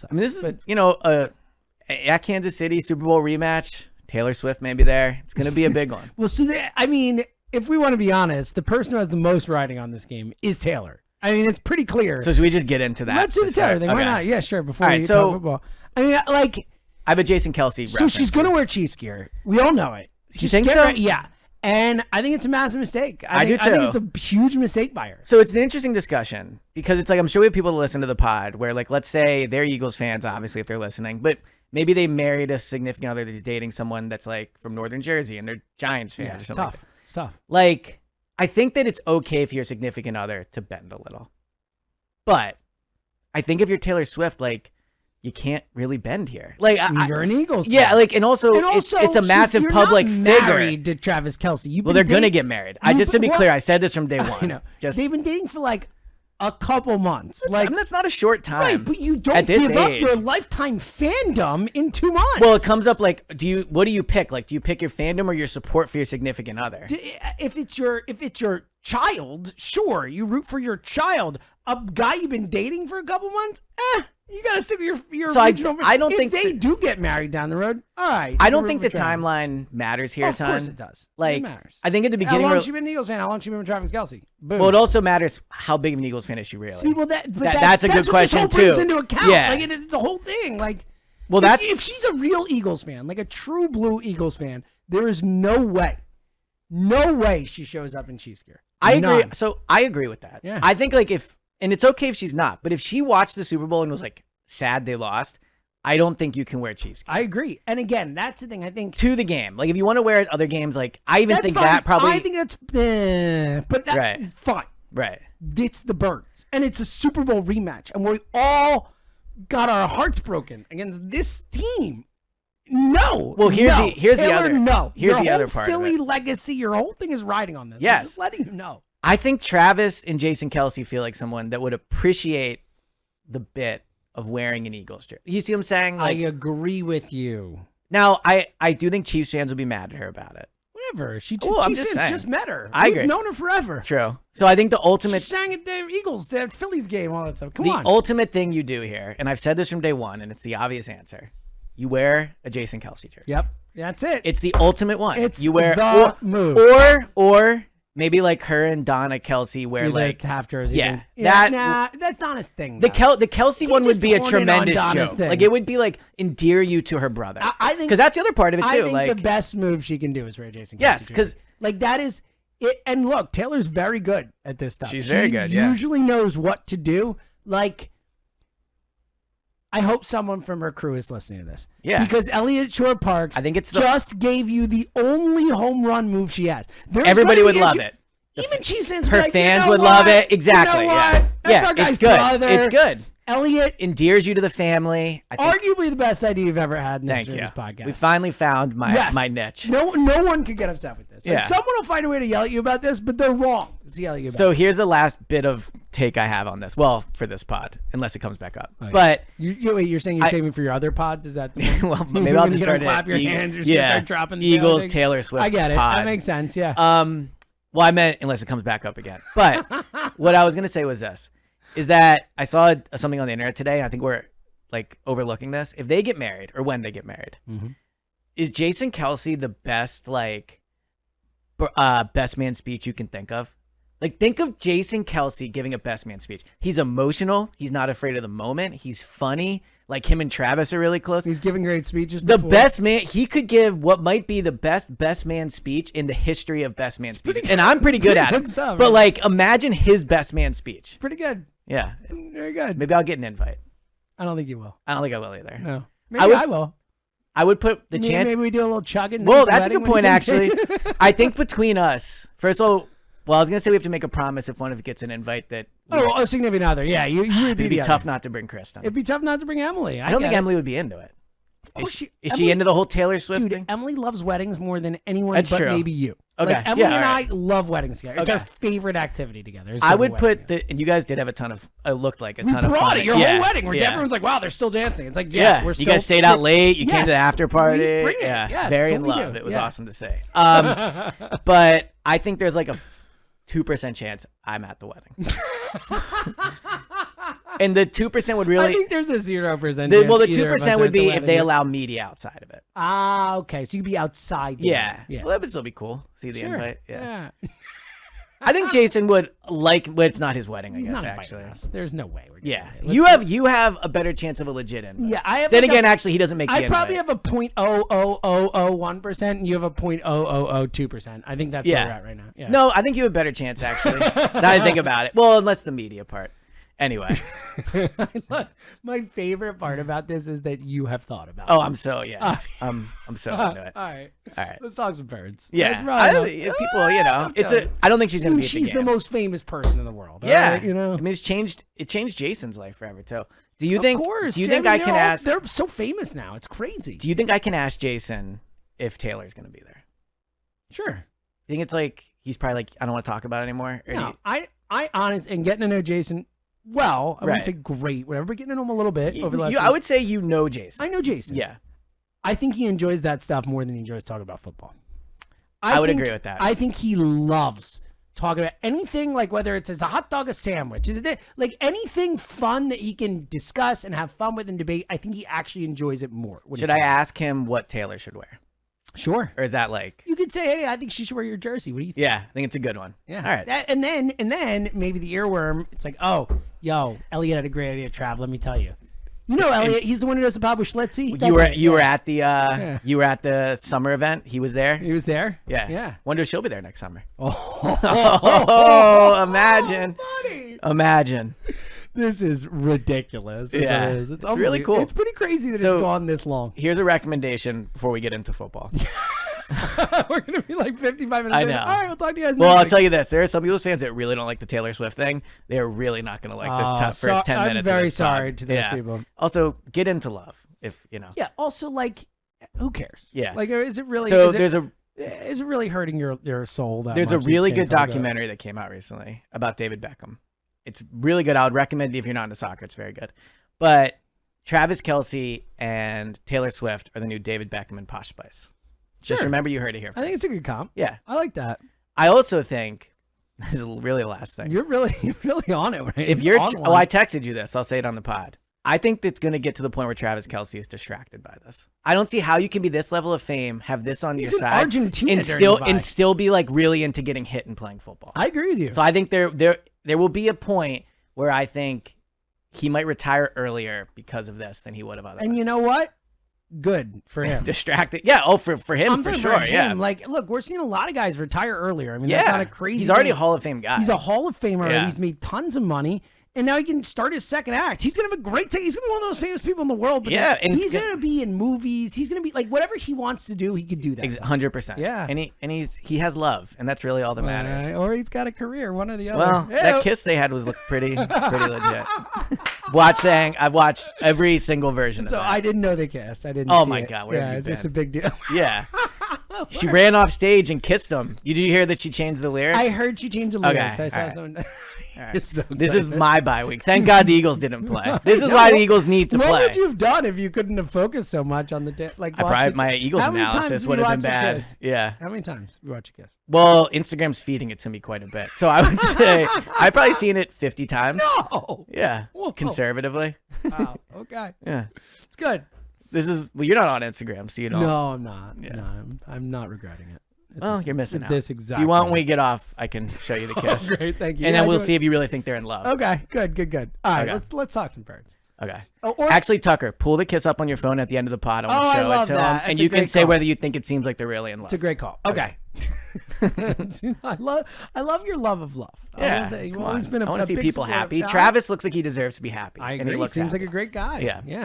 I mean, this is, at Kansas City, Super Bowl rematch, Taylor Swift may be there. It's going to be a big one. Well, so if we want to be honest, the person who has the most riding on this game is Taylor. I mean, it's pretty clear. So should we just get into that? Let's do the Taylor thing. Why not? Yeah, sure. Before we talk football. I mean, I have a Jason Kelce So she's going to wear Chiefs gear. We all know it. You think so? Yeah. And I think it's a massive mistake. I do too. I think it's a huge mistake by her. So it's an interesting discussion because it's like, I'm sure we have people that listen to the pod where, like, let's say they're Eagles fans, obviously, if they're listening, but maybe they married a significant other that's dating someone that's like from Northern Jersey and they're Giants fans or something. Tough. It's tough. Like, I think that it's okay for your significant other to bend a little. But I think if you're Taylor Swift, like, you can't really bend here. Like, you're an Eagles fan. Yeah, like, and also it's a massive public figure. You're not married to Travis Kelce. Well, they're going to get married. Just to be clear, I said this from day one. I know. They've been dating for like a couple months. That's not a short time. Right, but you don't give up your lifetime fandom in 2 months. Well, it comes up like, what do you pick? Like, do you pick your fandom or your support for your significant other? If it's your child, sure, you root for your child. A guy you've been dating for a couple months, you gotta stick with your original. I don't think they do get married down the road. All right. I don't think the timeline matters here. Of course it does. Like, it matters. I think at the beginning, how long has she been an Eagles fan? How long has she been with Travis Kelce? Boom. Well, it also matters how big of an Eagles fan is she really. See, well, that's a good question what this whole brings into account. Yeah, like it's the whole thing. Like, well, if she's a real Eagles fan, like a true blue Eagles fan, there is no way she shows up in Chiefs gear. I agree. So I agree with that. Yeah. I think like and it's okay if she's not, but if she watched the Super Bowl and was like sad they lost, I don't think you can wear Chiefs gear. I agree. And again, that's the thing. I think to the game, like if you want to wear it other games, like I even think fine. That probably. I think that's, but that's right. Fine. Right. It's the Birds, and it's a Super Bowl rematch, and we all got our hearts broken against this team. No. Well, here's Taylor, the other. No. Here's the other part. Philly of it. legacy. Your whole thing is riding on this. Yes. I'm just letting you know. I think Travis and Jason Kelce feel like someone that would appreciate the bit of wearing an Eagles jersey. You see what I'm saying? Like, I agree with you. Now, I do think Chiefs fans will be mad at her about it. Whatever. Chiefs fans just met her. I agree. We've known her forever. True. So I think the ultimate... She sang at the Eagles, the Phillies game, all that stuff. Come on. The ultimate thing you do here, and I've said this from day one, and it's the obvious answer. You wear a Jason Kelce jersey. Yep. That's it. It's the ultimate one. It's you wear the move. Or maybe like her and Donna Kelce wear like half jersey. Yeah. That's Donna's thing. The Kelce one would be a tremendous joke. Thing. Like it would be like endear you to her brother. I think because that's the other part of it too. I think like the best move she can do is wear Jason Kelce. Yes, because like that is it. And look, Taylor's very good at this stuff. She's very good. She usually knows what to do. Like, I hope someone from her crew is listening to this. Yeah. Because Eliot Shorr-Parks, I think it's just gave you the only home run move she has. Everybody would love it. Even Chiefs fans, her like, fans would love it. Exactly. You know yeah. That's our guy's it's good. brother. It's good. Eliot endears you to the family. Arguably the best idea you've ever had in this podcast. We finally found my niche. No one could get upset with this. Yeah. Like, someone will find a way to yell at you about this, but they're wrong. So here's the last bit of take I have on this. Well, for this pod, unless it comes back up. Oh, yeah. But you're saying you're saving for your other pods? Is that the one? Well, maybe I'll just start clap your hands. You're start dropping the Eagles, Taylor Swift. I get it. Pod. That makes sense. Yeah. Well, I meant unless it comes back up again. But what I was gonna say was this: is that I saw something on the internet today. And I think we're like overlooking this. If they get married, or when they get married, is Jason Kelce the best best man speech you can think of? Like, think of Jason Kelce giving a best man speech. He's emotional. He's not afraid of the moment. He's funny. Like, him and Travis are really close. He's giving great speeches before. The best man, he could give what might be the best man speech in the history of best man speeches. And I'm pretty good at it. Stuff, but, like, imagine his best man speech. Pretty good. Yeah. Very good. Maybe I'll get an invite. I don't think you will. I don't think I will either. No. Maybe I will. I would put the chance. Maybe we do a little chugging. Well, that's a good point, actually. I think between us, first of all, I was going to say we have to make a promise if one of us gets an invite that... a significant other. Yeah, you would be It'd be tough not to bring Kristen. It'd be tough not to bring Emily. I don't think Emily would be into it. Of course is she into the whole Taylor Swift thing? Emily loves weddings more than anyone That's but true. maybe you. Okay. Like, Emily and I love weddings together. It's Okay. our favorite activity together. I would put and you guys did have a ton of, it looked like a ton of fun. We brought it, your whole wedding, where everyone's like, wow, they're still dancing. It's like, we're still. You guys stayed out late. You came to the after party. Bring it. Yeah, yes, very in love. It was awesome to say. But I think there's like a 2% chance I'm at the wedding. And the 2% would really. I think there's a 0%. The 2% would be if they allow media outside of it. Ah, okay. So you'd be outside. Yeah. Well, that would still be cool. See the invite. Yeah. I think Jason would like, but it's not his wedding, I He's guess, not actually. us. There's no way. We're Yeah. it. You have a better chance of a legit invite. Yeah, I have. Then again, actually, he doesn't make the I invite. probably have a 0.00001%, and you have a 0.0002%. I think that's where we're at right now. Yeah. No, I think you have a better chance, actually. Now I think about it. Well, unless the media part. Anyway. My favorite part about this is that you have thought about Oh, this. I'm so into it. All right. Right. Let's talk some birds. Yeah. People, I don't think she's going to be at the She's the game. most famous person in the world. Yeah. Right? You know? I mean, it changed Jason's life forever, too. Do you think I can ask? They're so famous now. It's crazy. Do you think I can ask Jason if Taylor's going to be there? Sure. You think it's like, he's probably like, I don't want to talk about it anymore? Or No, I honest, and getting to know Jason, well, I wouldn't say great, whatever, but getting to know him a little bit over the last I would say you know Jason. I know Jason. Yeah. I think he enjoys that stuff more than he enjoys talking about football. I would agree with that. I think he loves talking about anything, like whether it's a hot dog, a sandwich, is it like anything fun that he can discuss and have fun with and debate. I think he actually enjoys it more. Should I ask him what Taylor should wear? Sure. Or is that like... You could say, hey, I think she should wear your jersey. What do you think? Yeah, I think it's a good one. Yeah. All right. And then maybe the earworm, it's like, oh, yo, Eliot had a great idea, Trav, let me tell you. You know Eliot, he's the one who does the Pablo Schlitzie. You were at the summer event. He was there. He was there. Yeah. Yeah. Wonder if she'll be there next summer. Oh, imagine. Funny. Imagine. This is ridiculous. Yeah. It's really cool. It's pretty crazy that it's gone this long. Here's a recommendation before we get into football. We're going to be like 55 minutes I in. know. All right, we'll talk to you guys next Well, I'll week. tell you this. There are some Eagles fans that really don't like the Taylor Swift thing. They're really not going to like the first 10 minutes. I'm very of this sorry pod. to those people. Also, get into love, if you know. Yeah, also, like, who cares? Yeah. Like, is it really... So is it really hurting your soul that There's much? a really good documentary that came out recently about David Beckham. It's really good. I would recommend it if you're not into soccer. It's very good. But Travis Kelce and Taylor Swift are the new David Beckham and Posh Spice. Just remember you heard it here first. I think it's a good comp. Yeah. I like that. I also think, this is really the last thing. You're really on it, right? If you're, I texted you this. I'll say it on the pod. I think that's going to get to the point where Travis Kelce is distracted by this. I don't see how you can be this level of fame, have this on your side, Argentina and still be like really into getting hit and playing football. I agree with you. So I think there will be a point where I think he might retire earlier because of this than he would have otherwise. And you know what? Good for him. Distracted. Yeah. Oh, for him, for sure. Yeah. Like, look, we're seeing a lot of guys retire earlier. I mean, that's not a crazy He's already thing. a Hall of Fame guy. He's a Hall of Famer. Yeah. He's made tons of money. And now he can start his second act. He's going to have a great time. He's going to be one of those famous people in the world. But and he's going to be in movies. He's going to be like whatever he wants to do, he could do that. 100%. Yeah. And he has love, and that's really all that matters. Or he's got a career, one or the other. Well, that kiss they had was pretty legit. I've watched every single version of that. So I didn't know they kissed. I didn't. Oh see my it. God, where have you is been? this a big deal? Yeah. She ran off stage and kissed him. Did you hear that she changed the lyrics? I heard she changed the lyrics. Okay, I saw all right. someone. Right. So this is my bye week. Thank God the Eagles didn't play. This is why the Eagles need to play. What would you have done if you couldn't have focused so much on the my Eagles analysis would have been bad. Yeah. How many times did you watch a kiss? Well, Instagram's feeding it to me quite a bit, so I would say I've probably seen it 50 times. No. Yeah. Whoa. Conservatively. Wow. Okay. Yeah. It's good. You're not on Instagram, so you don't. No, I'm not. Yeah. No, I'm not regretting it. Well, you're missing out. This exact. If you want, when moment. we get off, I can show you the kiss. Oh, great, thank you. And then we'll see if you really think they're in love. Okay, good. All right, Okay. let's talk some birds. Okay. Or Actually, Tucker, pull the kiss up on your phone at the end of the pod. I want to show love it to that. him, That's and a you can great say call. whether you think it seems like they're really in love. It's a great call. Okay. I love your love of love. Yeah. You've Come always on. been I want to see big people supporter. happy. Travis looks like he deserves to be happy. I and agree. he He looks seems happy. like a great guy. Yeah. Yeah.